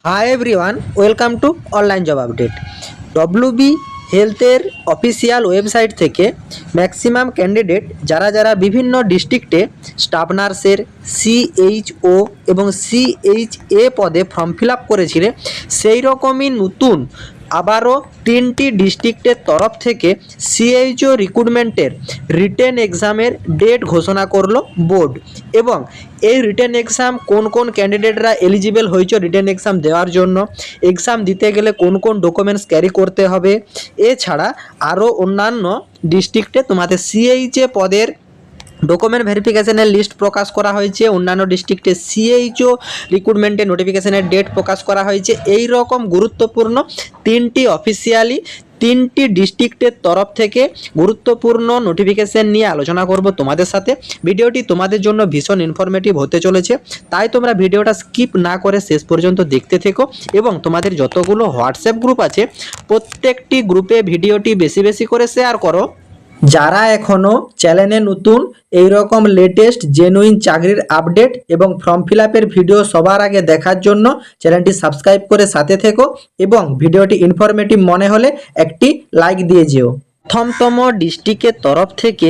Hi everyone, welcome to online job update. WB হেলথের official website থেকে maximum candidate যারা যারা বিভিন্ন ডিস্ট্রিক্টে স্টাফ নার্সের সিএইচও এবং সিএইচএ পদে ফর্ম ফিল আপ করেছিলে, সেই রকমই নতুন আবারও 3টি ডিস্ট্রিক্টের তরফ থেকে সিএইচও রিক্রুটমেন্টের রিটেন এক্সামের ডেট ঘোষণা করলো বোর্ড। এবং এই রিটেন এক্সাম কোন কোন ক্যান্ডিডেটরা এলিজিবল হয়েছে রিটেন এক্সাম দেওয়ার জন্য, এক্সাম দিতে গেলে কোন কোন ডকুমেন্টস ক্যারি করতে হবে, এছাড়া আরও অন্যান্য ডিস্ট্রিক্টে তোমাদের সিএইচএ পদের ডকুমেন্ট ভেরিফিকেশনের লিস্ট প্রকাশ করা হয়েছে, অন্যান্য ডিস্ট্রিক্টে সিএইচও রিক্রুটমেন্টের নোটিফিকেশনের ডেট প্রকাশ করা হয়েছে। এই রকম গুরুত্বপূর্ণ 3টি ডিস্ট্রিক্টের তরফ থেকে গুরুত্বপূর্ণ নোটিফিকেশন নিয়ে আলোচনা করব তোমাদের সাথে। ভিডিওটি তোমাদের জন্য ভীষণ ইনফরমেটিভ হতে চলেছে, তাই তোমরা ভিডিওটা স্কিপ না করে শেষ পর্যন্ত দেখতে থেকো এবং তোমাদের যতগুলো হোয়াটসঅ্যাপ গ্রুপ আছে প্রত্যেকটি গ্রুপে ভিডিওটি বেশি বেশি করে শেয়ার করো। যারা এখনও চ্যানেলে নতুন, এই রকম লেটেস্ট জেনুইন চাকরির আপডেট এবং ফর্ম ফিল আপের ভিডিও সবার আগে দেখার জন্য চ্যানেলটি সাবস্ক্রাইব করে সাথে থেকো এবং ভিডিওটি ইনফরমেটিভ মনে হলে একটি লাইক দিয়ে যেও। প্রথমতম ডিস্ট্রিক্টের তরফ থেকে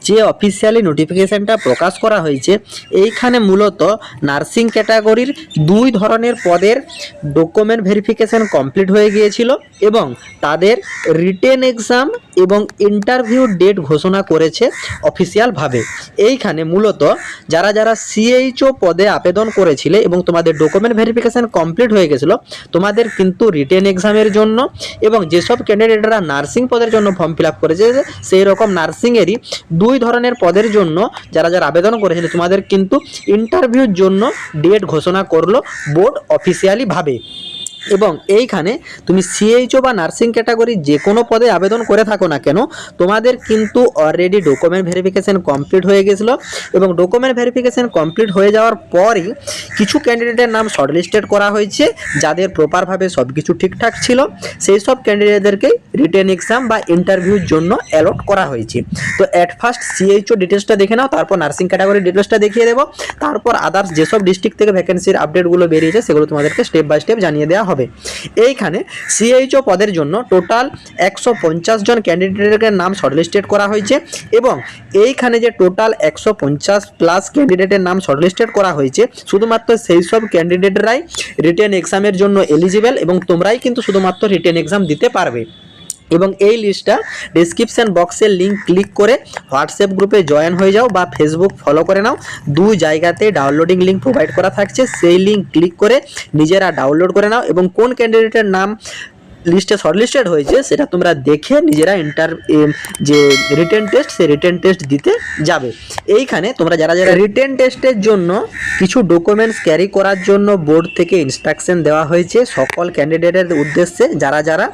যে অফিসিয়ালি নোটিফিকেশানটা প্রকাশ করা হয়েছে, এইখানে মূলত নার্সিং ক্যাটাগরির 2 ধরনের পদের ডকুমেন্ট ভেরিফিকেশান কমপ্লিট হয়ে গিয়েছিল এবং তাদের রিটেন এক্সাম এবং ইন্টারভিউ ডেট ঘোষণা করেছে অফিসিয়ালভাবে। এইখানে মূলত যারা যারা সিএইচও পদে আবেদন করেছিলে এবং তোমাদের ডকুমেন্ট ভেরিফিকেশান কমপ্লিট হয়ে গেছিলো, তোমাদের কিন্তু রিটেন এক্সামের জন্য এবং যেসব ক্যান্ডিডেটরা নার্সিং পদের জন্য ফর্ম ফিল আপ করেছে সেই রকম নার্সিংয়েরই 2 ধরনের পদের জন্য যারা যারা আবেদন করেছিল, তোমাদের কিন্তু ইন্টারভিউর জন্য ডেট ঘোষণা করলো বোর্ড অফিসিয়ালিভাবে। এবং এইখানে তুমি সিএইচও বা নার্সিং ক্যাটাগরি যে কোনো পদে আবেদন করে থাকো না কেন, তোমাদের কিন্তু অলরেডি ডকুমেন্ট ভেরিফিকেশান কমপ্লিট হয়ে গেছিলো এবং ডকুমেন্ট ভেরিফিকেশান কমপ্লিট হয়ে যাওয়ার পরই কিছু ক্যান্ডিডেটের নাম শর্টলিস্টেড করা হয়েছে, যাদের প্রপারভাবে সব কিছু ঠিকঠাক ছিল সেই সব ক্যান্ডিডেটদেরকেই রিটেন এক্সাম বা ইন্টারভিউর জন্য অ্যালট করা হয়েছে। তো অ্যাট ফার্স্ট সিএইচও ডিটেলসটা দেখে নাও, তারপর নার্সিং ক্যাটাগরির ডিটেলসটা দেখিয়ে দেবো, তারপর আদার্স যেসব ডিস্ট্রিক্ট থেকে ভ্যাকেন্সির আপডেটগুলো বেরিয়েছে সেগুলো তোমাদেরকে স্টেপ বাই স্টেপ জানিয়ে দেওয়া হবে। এইখানে সিএইচও পদের জন্য টোটাল 150 জন ক্যান্ডিডেটের নাম শর্টলিস্টেড করা হয়েছে এবং এইখানে যে টোটাল 150 প্লাস ক্যান্ডিডেটের নাম শর্টলিস্টেড করা হয়েছে, শুধুমাত্র সেই সব ক্যান্ডিডেটরাই রিটেন এক্সামের জন্য এলিজিবল এবং তোমরাই কিন্তু শুধুমাত্র রিটেন এক্সাম দিতে পারবে। এবং এই লিস্টটা ডেসক্রিপশন বক্সের লিঙ্ক ক্লিক করে হোয়াটসঅ্যাপ গ্রুপে জয়েন হয়ে যাও বা ফেসবুক ফলো করে নাও। 2 জায়গাতে ডাউনলোডিং লিঙ্ক প্রোভাইড করা থাকছে, সেই লিঙ্ক ক্লিক করে নিজেরা ডাউনলোড করে নাও এবং কোন ক্যান্ডিডেটের নাম লিস্টে শর্টলিস্টেড হয়েছে সেটা তোমরা দেখে নিজেরা যে রিটেন টেস্ট সেই রিটেন টেস্ট দিতে যাবে। এইখানে তোমরা যারা যারা রিটেন টেস্টের জন্য কিছু ডকুমেন্টস ক্যারি করার জন্য বোর্ড থেকে ইনস্ট্রাকশন দেওয়া হয়েছে সকল ক্যান্ডিডেটের উদ্দেশ্যে যারা যারা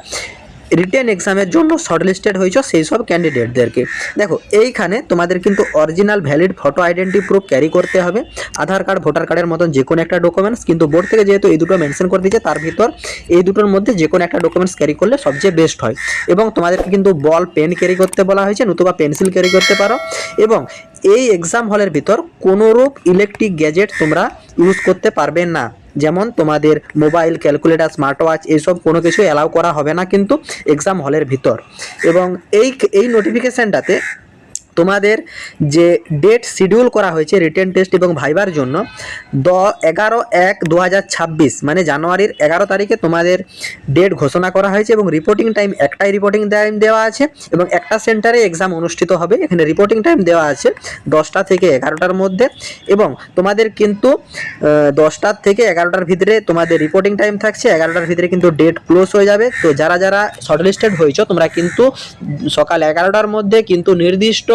রিটেন এক্সামের জন্য শর্টলিস্টেড হয়েছে সেই সব ক্যান্ডিডেটদেরকে। দেখো এইখানে তোমাদের কিন্তু original valid photo identity proof carry করতে হবে, আধার কার্ড ভোটার কার্ডের মতন যে কোনো একটা ডকুমেন্টস, কিন্তু বোর্ড থেকে যেহেতু এই দুটো মেনশন করে দিয়েছে তার ভিতর এই দুটোর মধ্যে যে কোনো একটা ডকুমেন্টস ক্যারি করলে সবচেয়ে বেস্ট হয়। এবং তোমাদেরকে কিন্তু বল পেন ক্যারি করতে বলা হয়েছে, নতুবা পেন্সিল ক্যারি করতে পারো। এবং এই এক্সাম হলের ভিতর কোনোরূপ ইলেকট্রিক গ্যাজেট তোমরা ইউজ করতে পারবে না, যেমন তোমাদের মোবাইল, ক্যালকুলেটর, স্মার্ট ওয়াচ এইসব কোনো কিছু অ্যালাউ করা হবে না কিন্তু এক্সাম হলের ভিতর। এবং এই নোটিফিকেশানটাতে তোমাদের যে ডেট শিডিউল করা হয়েছে রিটেন টেস্ট এবং ভাইবার জন্য 11/1/2026 মানে জানুয়ারির 11 তারিখে তোমাদের ডেট ঘোষণা করা হয়েছে এবং রিপোর্টিং টাইম একটাই রিপোর্টিং টাইম দেওয়া আছে এবং একটা সেন্টারে এক্সাম অনুষ্ঠিত হবে। এখানে রিপোর্টিং টাইম দেওয়া আছে 10টা থেকে 11টার মধ্যে এবং তোমাদের কিন্তু 10টা থেকে 11টার ভিতরে তোমাদের রিপোর্টিং টাইম থাকছে, 11টার ভিতরে কিন্তু ডেট ক্লোজ হয়ে যাবে। তো যারা যারা শর্টলিস্টেড হয়েছে তোমরা কিন্তু সকাল 11টার মধ্যে কিন্তু নির্দিষ্ট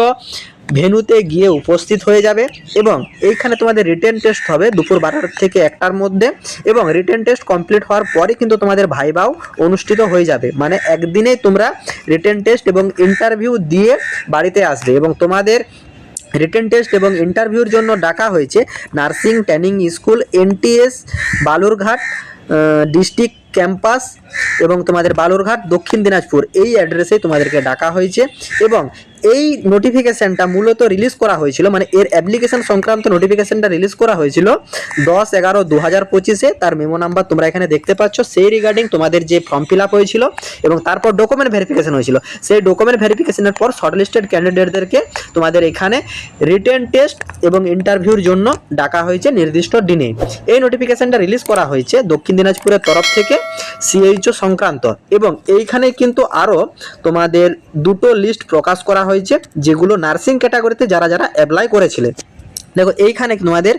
ভেন্যুতে গিয়ে উপস্থিত হয়ে যাবে এবং এইখানে তোমাদের রিটেন টেস্ট হবে দুপুর 12টা থেকে 1টার মধ্যে এবং রিটেন টেস্ট কমপ্লিট হওয়ার পরে কিন্তু তোমাদের ভাইভাও অনুষ্ঠিত হয়ে যাবে। মানে একদিনেই তোমরা রিটেন টেস্ট এবং ইন্টারভিউ দিয়ে বাড়িতে আসবে এবং তোমাদের রিটেন টেস্ট এবং ইন্টারভিউর জন্য ডাকা হয়েছে nursing training school NTS Balurghat district campus এবং তোমাদের বালুরঘাট দক্ষিণ দিনাজপুর এই অ্যাড্রেসে তোমাদেরকে ডাকা হয়েছে। এবং এই নোটিফিকেশানটা মূলত রিলিজ করা হয়েছিল, মানে এর অ্যাপ্লিকেশন সংক্রান্ত নোটিফিকেশানটা রিলিজ করা হয়েছিল 10/11/2025-এ। তার মেমো নাম্বার তোমরা এখানে দেখতে পাচ্ছ। সেই রিগার্ডিং তোমাদের যে ফর্ম ফিল আপ হয়েছিল এবং তারপর ডকুমেন্ট ভেরিফিকেশন হয়েছিল, সেই ডকুমেন্ট ভেরিফিকেশনের পর শর্টলিস্টেড ক্যান্ডিডেটদেরকে তোমাদের এখানে রিটেন টেস্ট এবং ইন্টারভিউর জন্য ডাকা হয়েছে নির্দিষ্ট দিনে। এই নোটিফিকেশনটা রিলিজ করা হয়েছে দক্ষিণ দিনাজপুরের তরফ থেকে সিএইচও সংক্রান্ত। এবং এইখানে কিন্তু আরও তোমাদের দুটো লিস্ট প্রকাশ করা হয়েছে, যেগুলো নার্সিং ক্যাটাগরিতে যারা যারা অ্যাপ্লাই করেছিলেন। দেখো এইখানে তোমাদের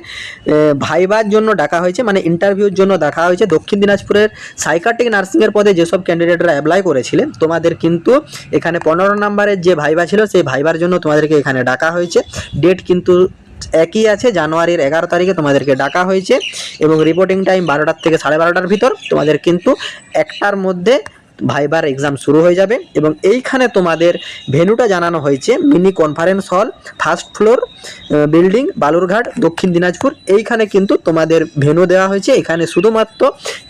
ভাইবার জন্য ডাকা হয়েছে, মানে ইন্টারভিউর জন্য ডাকা হয়েছে দক্ষিণ দিনাজপুরের সাইকাট্রিক নার্সিংয়ের পদে যেসব ক্যান্ডিডেটরা অ্যাপ্লাই করেছিলেন, তোমাদের কিন্তু এখানে 15 নম্বরের যে ভাইবা ছিল সেই ভাইবার জন্য তোমাদেরকে এখানে ডাকা হয়েছে। ডেট কিন্তু একই আছে, জানুয়ারির 11 তারিখে তোমাদেরকে ডাকা হয়েছে এবং রিপোর্টিং টাইম 12টা থেকে 12:30-র ভিতর। তোমাদের কিন্তু 1টার মধ্যে ভাইবার এক্সাম শুরু হয়ে যাবে। এবং এইখানে তোমাদের ভেন্যুটা জানানো হয়েছে mini conference hall, first floor building, Balurghat, দক্ষিণ দিনাজপুর। এইখানে কিন্তু তোমাদের ভেন্যু দেওয়া হয়েছে। এখানে শুধুমাত্র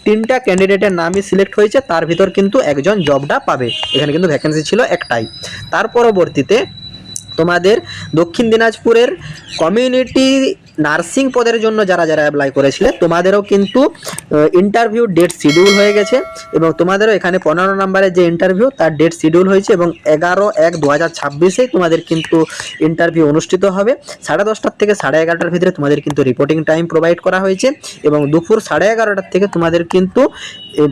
3টা ক্যান্ডিডেটের নামই সিলেক্ট হয়েছে, তার ভিতর কিন্তু একজন জবটা পাবে। এখানে কিন্তু ভ্যাকেন্সি ছিল একটাই। তার পরবর্তীতে তোমাদের দক্ষিণ দিনাজপুরের কমিউনিটি নার্সিং পদের জন্য যারা যারা অ্যাপ্লাই করেছিলে তোমাদেরও কিন্তু ইন্টারভিউ ডেট শিডিউল হয়ে গেছে এবং তোমাদেরও এখানে 15 নম্বরের যে ইন্টারভিউ তার ডেট শিডিউল হয়েছে এবং 11/1/2026-এ তোমাদের কিন্তু ইন্টারভিউ অনুষ্ঠিত হবে। 10:30 থেকে 11:30-র ভিতরে তোমাদের কিন্তু রিপোর্টিং টাইম প্রোভাইড করা হয়েছে এবং দুপুর 11:30 থেকে তোমাদের কিন্তু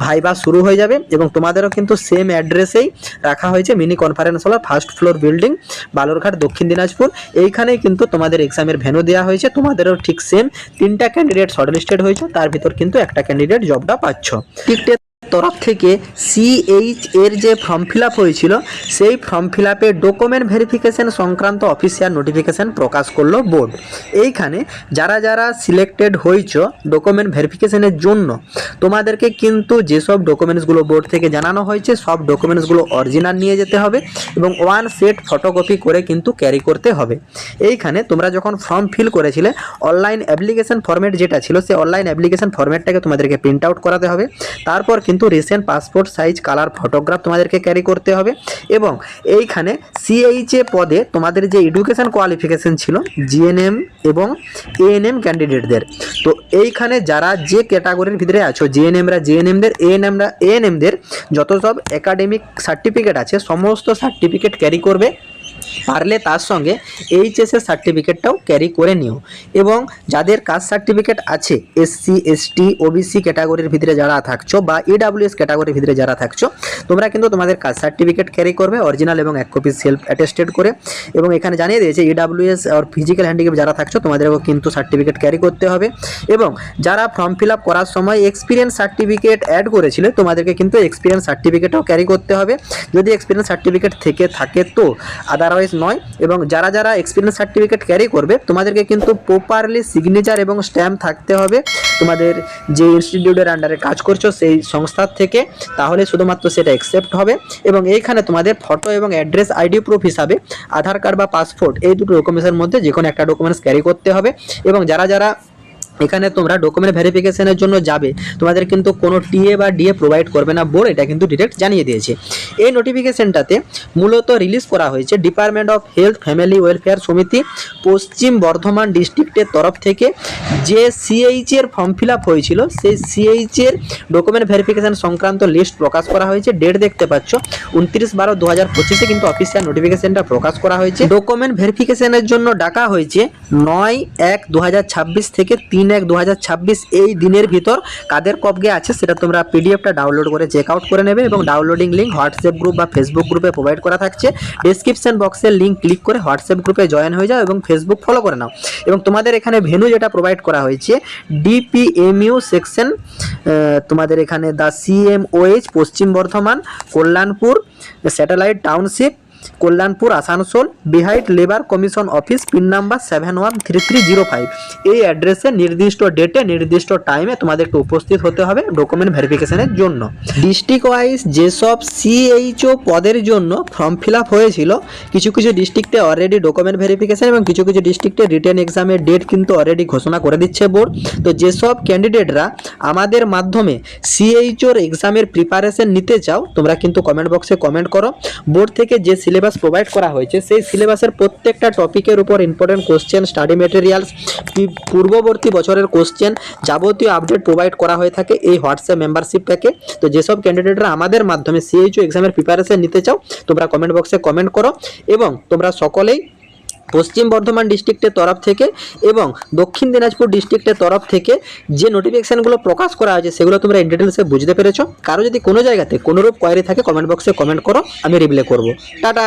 ভাইবা শুরু হয়ে যাবে এবং তোমাদেরও কিন্তু সেম অ্যাড্রেসেই রাখা হয়েছে, mini conference hall, first floor building, Balurghat, দক্ষিণ দিনাজপুর। এইখানেই কিন্তু তোমাদের এক্সামের ভেন্যু দেওয়া হয়েছে। তোমাদেরও ঠিক সেম 3টা ক্যান্ডিডেট শর্টলিস্টেড হয়েছে, তার ভিতর কিন্তু একটা ক্যান্ডিডেট জবটা পাচ্ছ। টিকটের তরফ থেকে সিএইচ এর যে ফর্ম ফিল আপ হয়েছিল সেই ফর্ম ফিল আপে ডকুমেন্ট ভেরিফিকেশন সংক্রান্ত অফিসিয়াল নোটিফিকেশান প্রকাশ করলো বোর্ড। এইখানে যারা যারা সিলেক্টেড হয়েছ ডকুমেন্ট ভেরিফিকেশনের জন্য তোমাদেরকে কিন্তু যেসব ডকুমেন্টসগুলো বোর্ড থেকে জানানো হয়েছে সব ডকুমেন্টসগুলো অরিজিনাল নিয়ে যেতে হবে এবং 1 সেট ফটোকপি করে কিন্তু ক্যারি করতে হবে। এইখানে তোমরা যখন ফর্ম ফিল করেছিলে অনলাইন অ্যাপ্লিকেশন ফরম্যাট যেটা ছিল সেই অনলাইন অ্যাপ্লিকেশন ফরম্যাটটাকে তোমাদেরকে প্রিন্ট আউট করাতে হবে। তারপর কিন্তু recent passport size colour photograph তোমাদেরকে ক্যারি করতে হবে এবং এইখানে সিএইচএ পদে তোমাদের যে এডুকেশন কোয়ালিফিকেশন ছিল জিএনএম এবং এএনএম ক্যান্ডিডেটদের, তো এইখানে যারা যে ক্যাটাগরির ভিতরে আছো জিএনএমরা জিএনএমদের, এএনএমরা এএনএমদের যত সব একাডেমিক সার্টিফিকেট আছে সমস্ত সার্টিফিকেট ক্যারি করবে। পারলে তার সঙ্গে এইচএসের সার্টিফিকেটটাও ক্যারি করে নিও এবং যাদের কাস্ট সার্টিফিকেট আছে এসসি এসটি ওবিসি ক্যাটাগরির ভিতরে যারা থাকছো বা ইডাব্লিউএস ক্যাটাগরির ভিতরে যারা থাকছো তোমরা কিন্তু তোমাদের কাস্ট সার্টিফিকেট ক্যারি করবে অরিজিনাল এবং 1 কপি সেলফ অ্যাটেস্টেড করে। এবং এখানে জানিয়ে দিয়েছে ইডাব্লিউএস আর ফিজিক্যাল হ্যান্ডিক্যাপ যারা থাকছো তোমাদেরও কিন্তু সার্টিফিকেট ক্যারি করতে হবে এবং যারা ফর্ম ফিল আপ করার সময় এক্সপিরিয়েন্স সার্টিফিকেট অ্যাড করেছিলে তোমাদেরকে কিন্তু এক্সপিরিয়েন্স সার্টিফিকেটও ক্যারি করতে হবে। যদি এক্সপিরিয়েন্স সার্টিফিকেট থেকে থাকে তো আদারওয়াইজ নয়। এবং যারা যারা এক্সপিরিয়েন্স সার্টিফিকেট ক্যারি করবে তোমাদেরকে কিন্তু প্রপারলি সিগনেচার এবং স্ট্যাম্প থাকতে হবে তোমাদের যে ইনস্টিটিউটের আন্ডারে কাজ করছো সেই সংস্থার থেকে, তাহলে শুধুমাত্র সেটা অ্যাকসেপ্ট হবে। এবং এইখানে তোমাদের ফটো এবং অ্যাড্রেস আইডি প্রুফ হিসাবে আধার কার্ড বা পাসপোর্ট এই দুটো ডকুমেন্টসের মধ্যে যে কোনো একটা ডকুমেন্টস ক্যারি করতে হবে। এবং যারা যারা এখানে তোমরা ডকুমেন্ট ভেরিফিকেশনের জন্য যাবে তোমাদের কিন্তু কোনো টিএ বা ডিএ প্রোভাইড করবে না বোর্ড, এটা কিন্তু ডিরেক্ট জানিয়ে দিয়েছে। এই নোটিফিকেশনটাতে মূলত রিলিজ করা হয়েছে department of health family welfare সমিতি পশ্চিম বর্ধমান ডিস্ট্রিক্টের তরফ থেকে যে সিএইচ এর ফর্ম ফিল আপ হয়েছিল সেই সিএইচ এর ডকুমেন্ট ভেরিফিকেশন সংক্রান্ত লিস্ট প্রকাশ করা হয়েছে। ডেট দেখতে পাচ্ছ 29/12/2025-এ কিন্তু অফিসিয়াল নোটিফিকেশনটা প্রকাশ করা হয়েছে। ডকুমেন্ট ভেরিফিকেশনের জন্য ডাকা হয়েছে 9/1/2026 থেকে 3/1/2026 এই দিনের ভিতর। কাদের কবগে আছে সেটা তোমরা পিডিএফটা ডাউনলোড করে চেক আউট করে নেবে এবং ডাউনলোডিং লিঙ্ক হোয়াটসঅ্যাপ গ্রুপ বা ফেসবুক গ্রুপে প্রোভাইড করা থাকছে। ডেসক্রিপশন বক্সের লিঙ্ক ক্লিক করে হোয়াটসঅ্যাপ গ্রুপে জয়েন হয়ে যাও এবং ফেসবুক ফলো করে নাও। এবং তোমাদের এখানে ভেন্যু যেটা প্রোভাইড করা হয়েছে ডিপিএমইউ সেকশন, তোমাদের এখানে the CMOH Paschim Bardhaman, Kalyanpur satellite township, Kalyanpur Asansol, behind labour commission office, pin number 713305। এই অ্যাড্রেসে নির্দিষ্ট ডেটে নির্দিষ্ট টাইমে তোমাদেরকে উপস্থিত হতে হবে ডকুমেন্ট ভেরিফিকেশনের জন্য। ডিস্ট্রিক্ট ওয়াইজ যেসব সিএইচও পদের জন্য ফর্ম ফিল আপ হয়েছিল কিছু কিছু ডিস্ট্রিক্টে অলরেডি ডকুমেন্ট ভেরিফিকেশন এবং কিছু কিছু ডিস্ট্রিক্টে রিটেন এক্সামের ডেট কিন্তু অলরেডি ঘোষণা করে দিচ্ছে বোর্ড। তো যেসব ক্যান্ডিডেটরা আমাদের মাধ্যমে সিএইচওর এক্সামের প্রিপারেশন নিতে চাও তোমরা কিন্তু কমেন্ট বক্সে কমেন্ট করো। বোর্ড থেকে যে সিলেবাস প্রোভাইড করা হয়েছে সেই সিলেবাসের প্রত্যেকটা টপিকের উপর ইম্পর্টেন্ট কোশ্চেন, স্টাডি মেটেরিয়ালস, পূর্ববর্তী বছরের কোশ্চেন, যাবতীয় আপডেট প্রোভাইড করা হয়ে থাকে এই হোয়াটসঅ্যাপ মেম্বারশিপ প্যাকে। তো যেসব ক্যান্ডিডেটরা আমাদের মাধ্যমে সিএইচও এক্সামের প্রিপারেশন নিতে চাও তোমরা কমেন্ট বক্সে কমেন্ট করো, এবং তোমরা সকলেই পশ্চিম বর্ধমান ডিস্ট্রিক্টের তরফ থেকে এবং দক্ষিণ দিনাজপুর ডিস্ট্রিক্টের তরফ থেকে যে নোটিফিকেশানগুলো প্রকাশ করা হয়েছে সেগুলো তোমরা ইন ডিটেলসে বুঝতে পেরেছো। কারো যদি কোনো জায়গাতে কোনোরূপ কোয়ারি থাকে কমেন্ট বক্সে কমেন্ট করো, আমি রিপ্লাই করব। টাটা।